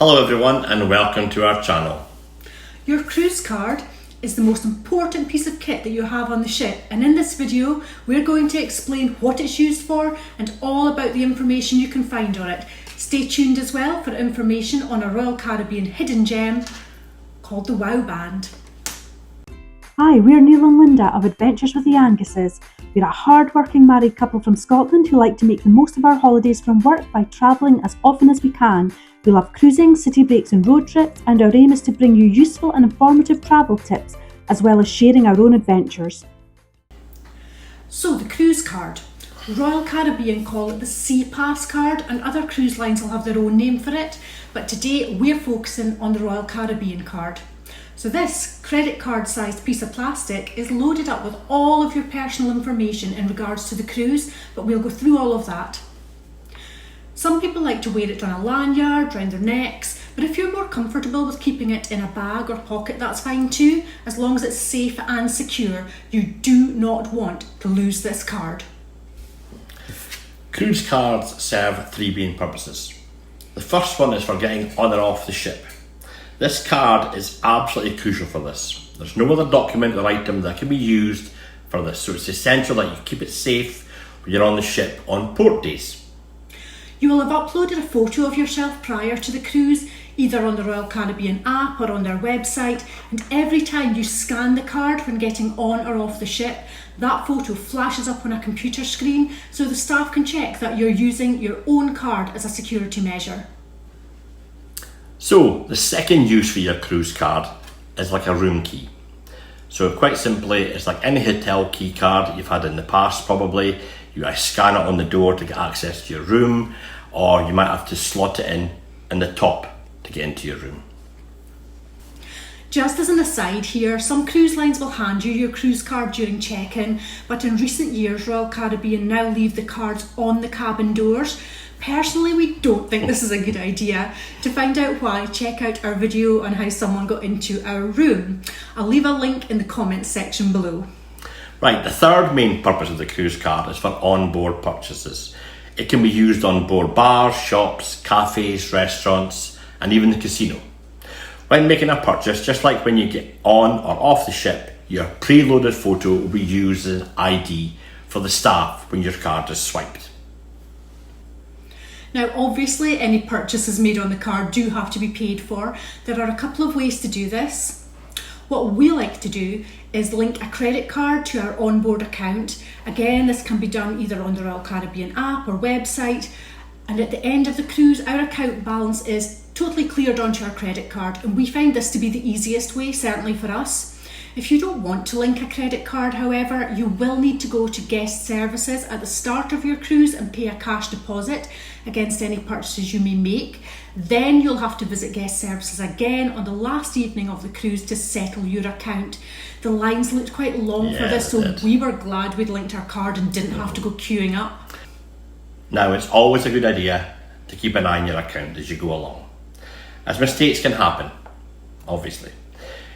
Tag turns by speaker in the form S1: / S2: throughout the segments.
S1: Hello everyone and welcome to our channel.
S2: Your cruise card is the most important piece of kit that you have on the ship, and in this video we're going to explain what it's used for and all about the information you can find on it. Stay tuned as well for information on a Royal Caribbean hidden gem called the WOW Band.
S3: Hi, we're Neil and Linda of Adventures with the Anguses. We're a hard-working married couple from Scotland who like to make the most of our holidays from work by travelling as often as we can. We love cruising, city breaks and road trips, and our aim is to bring you useful and informative travel tips as well as sharing our own adventures.
S2: So the cruise card. Royal Caribbean call it the Sea Pass card, and other cruise lines will have their own name for it, but today we're focusing on the Royal Caribbean card. So this credit card sized piece of plastic is loaded up with all of your personal information in regards to the cruise, but we'll go through all of that. Some people like to wear it on a lanyard, around their necks, but if you're more comfortable with keeping it in a bag or pocket, that's fine too, as long as it's safe and secure. You do not want to lose this card.
S1: Cruise cards serve three main purposes. The first one is for getting on and off the ship. This card is absolutely crucial for this. There's no other document or item that can be used for this, so it's essential that you keep it safe when you're on the ship on port days.
S2: You will have uploaded a photo of yourself prior to the cruise, either on the Royal Caribbean app or on their website, and every time you scan the card when getting on or off the ship, that photo flashes up on a computer screen so the staff can check that you're using your own card as a security measure.
S1: So the second use for your cruise card is like a room key. So quite simply, it's like any hotel key card you've had in the past probably. You scan it on the door to get access to your room, or you might have to slot it in the top to get into your room.
S2: Just as an aside here, some cruise lines will hand you your cruise card during check-in, but in recent years Royal Caribbean now leave the cards on the cabin doors. Personally, we don't think this is a good idea. To find out why, check out our video on how someone got into our room. I'll leave a link in the comments section below.
S1: Right, the third main purpose of the cruise card is for on-board purchases. It can be used on board bars, shops, cafes, restaurants, and even the casino. When making a purchase, just like when you get on or off the ship, your preloaded photo will be used as ID for the staff when your card is swiped.
S2: Now obviously any purchases made on the card do have to be paid for. There are a couple of ways to do this. What we like to do is link a credit card to our onboard account. Again, this can be done either on the Royal Caribbean app or website, and at the end of the cruise our account balance is totally cleared onto our credit card, and we find this to be the easiest way, certainly for us. If you don't want to link a credit card, however, you will need to go to guest services at the start of your cruise and pay a cash deposit against any purchases you may make. Then you'll have to visit guest services again on the last evening of the cruise to settle your account. The lines looked quite long for this, so we were glad we'd linked our card and didn't have to go queuing up.
S1: Now, it's always a good idea to keep an eye on your account as you go along, as mistakes can happen, obviously.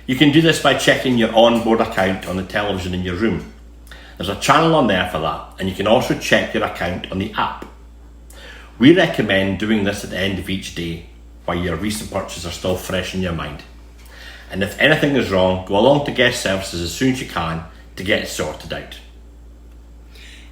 S1: You can do this by checking your onboard account on the television in your room. There's a channel on there for that, and you can also check your account on the app. We recommend doing this at the end of each day while your recent purchases are still fresh in your mind. And if anything is wrong, go along to guest services as soon as you can to get it sorted out.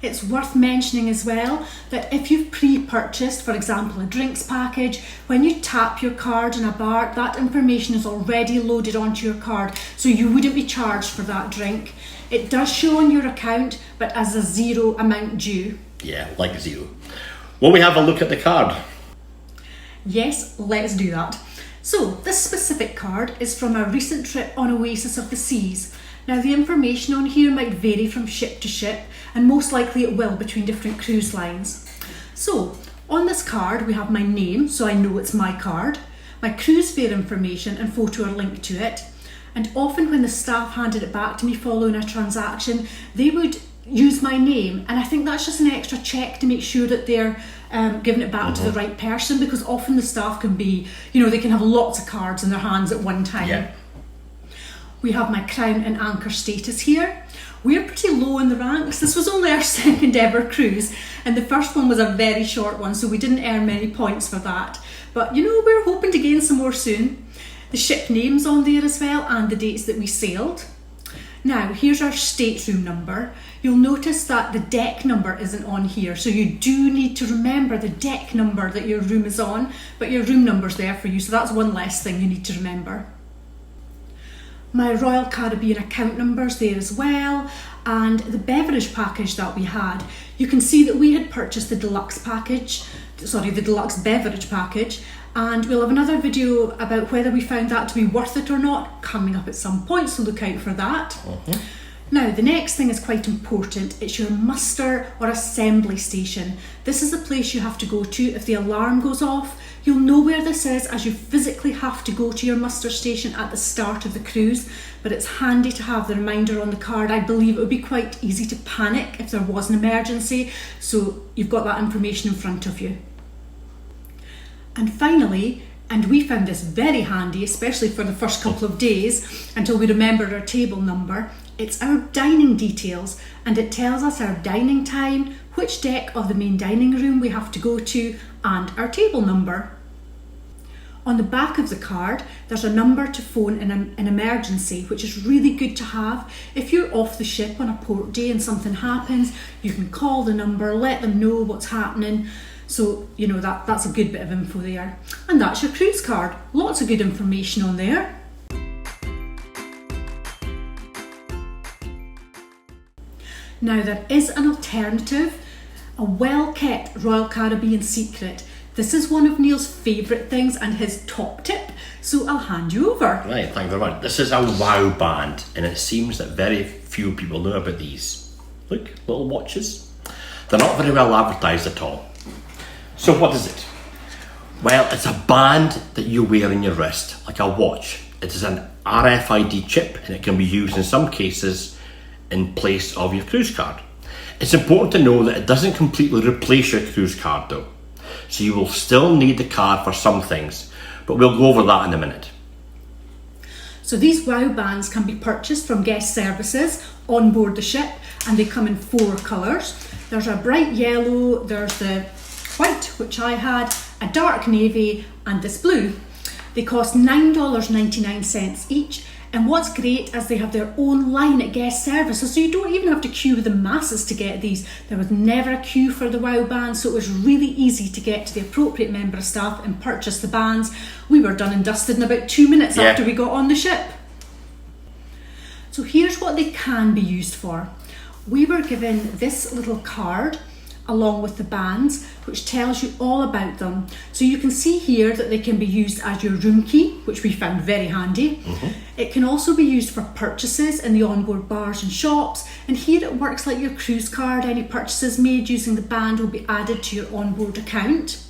S2: It's worth mentioning as well that if you've pre-purchased, for example, a drinks package, when you tap your card in a bar, that information is already loaded onto your card, so you wouldn't be charged for that drink. It does show on your account, but as a zero amount due.
S1: Yeah, like zero. Will we have a look at the card?
S2: Yes, let's do that. So, this specific card is from a recent trip on Oasis of the Seas. Now, the information on here might vary from ship to ship, and most likely it will between different cruise lines. So, on this card we have my name, so I know it's my card, my cruise fare information and photo are linked to it, and often when the staff handed it back to me following a transaction, they would use my name, and I think that's just an extra check to make sure that they're giving it back to the right person, because often the staff can be, they can have lots of cards in their hands at one time.
S1: Yeah.
S2: We have my Crown and Anchor status here. We're pretty low in the ranks. This was only our second ever cruise, and the first one was a very short one, so we didn't earn many points for that. But we're hoping to gain some more soon. The ship names on there as well, and the dates that we sailed. Now, here's our stateroom number. You'll notice that the deck number isn't on here, so you do need to remember the deck number that your room is on, but your room number's there for you, so that's one less thing you need to remember. My Royal Caribbean account number's there as well, and the beverage package that we had. You can see that we had purchased the deluxe beverage package, and we'll have another video about whether we found that to be worth it or not coming up at some point, so look out for that. Now, the next thing is quite important. It's your muster or assembly station. This is the place you have to go to if the alarm goes off. You'll know where this is, as you physically have to go to your muster station at the start of the cruise, but it's handy to have the reminder on the card. I believe it would be quite easy to panic if there was an emergency, so you've got that information in front of you. And finally, and we found this very handy, especially for the first couple of days until we remembered our table number, it's our dining details, and it tells us our dining time, which deck of the main dining room we have to go to, and our table number. On the back of the card, there's a number to phone in an emergency, which is really good to have. If you're off the ship on a port day and something happens, you can call the number, let them know what's happening. So, you know, that's a good bit of info there. And that's your cruise card. Lots of good information on there. Now, there is an alternative, a well-kept Royal Caribbean secret. This is one of Neil's favourite things and his top tip, so I'll hand you over.
S1: Right, thank you very much. This is a WOW band, and it seems that very few people know about these. Look, little watches. They're not very well advertised at all. So what is it? Well, it's a band that you wear on your wrist, like a watch. It is an RFID chip, and it can be used in some cases in place of your cruise card. It's important to know that it doesn't completely replace your cruise card though. So you will still need the card for some things, but we'll go over that in a minute.
S2: So these WOW bands can be purchased from guest services on board the ship, and they come in 4 colours. There's a bright yellow, there's the white, which I had, a dark navy, and this blue. They cost $9.99 each, and what's great is they have their own line at guest services, so you don't even have to queue with the masses to get these. There was never a queue for the WOW band, so it was really easy to get to the appropriate member of staff and purchase the bands. We were done and dusted in about 2 minutes after we got on the ship. So here's what they can be used for. We were given this little card along with the bands, which tells you all about them. So you can see here that they can be used as your room key, which we found very handy. It can also be used for purchases in the onboard bars and shops, and here it works like your cruise card. Any purchases made using the band will be added to your onboard account.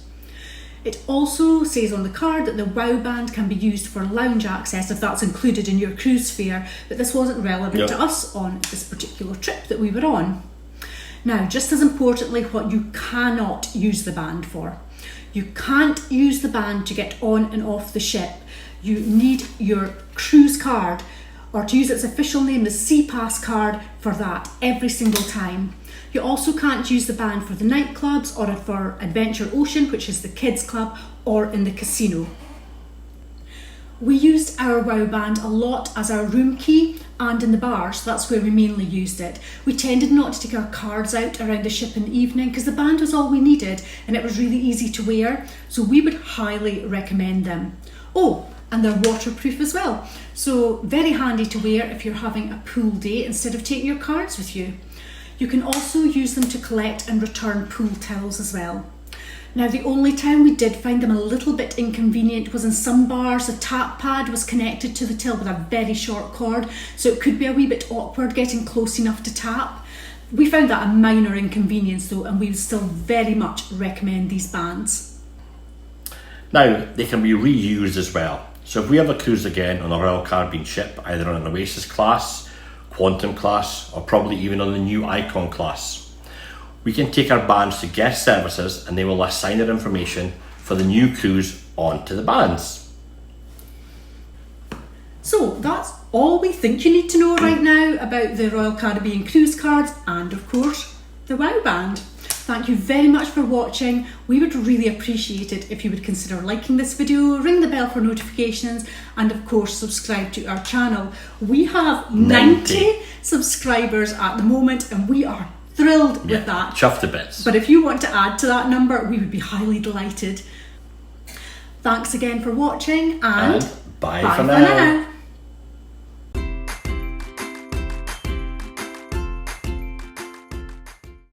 S2: It also says on the card that the WOW band can be used for lounge access if that's included in your cruise fare, but this wasn't relevant to us on this particular trip that we were on. Now, just as importantly, what you cannot use the band for. You can't use the band to get on and off the ship. You need your cruise card, or to use its official name, the Sea Pass card, for that every single time. You also can't use the band for the nightclubs or for Adventure Ocean, which is the kids club, or in the casino. We used our WOW band a lot as our room key and in the bars. That's where we mainly used it. We tended not to take our cards out around the ship in the evening because the band was all we needed and it was really easy to wear, so we would highly recommend them. Oh, and they're waterproof as well, so very handy to wear if you're having a pool day instead of taking your cards with you. You can also use them to collect and return pool towels as well. Now, the only time we did find them a little bit inconvenient was in some bars. The tap pad was connected to the till with a very short cord, so it could be a wee bit awkward getting close enough to tap. We found that a minor inconvenience though, and we would still very much recommend these bands.
S1: Now, they can be reused as well. So if we ever cruise again on a Royal Caribbean ship, either on an Oasis class, Quantum class, or probably even on the new Icon class, we can take our bands to guest services and they will assign their information for the new cruise onto the bands.
S2: So that's all we think you need to know right now about the Royal Caribbean cruise cards and, of course, the WOW band. Thank you very much for watching. We would really appreciate it if you would consider liking this video, ring the bell for notifications, and of course subscribe to our channel. We have 90 subscribers at the moment and we are thrilled with that.
S1: Chuffed to bits.
S2: But if you want to add to that number, we would be highly delighted. Thanks again for watching and
S1: bye for now.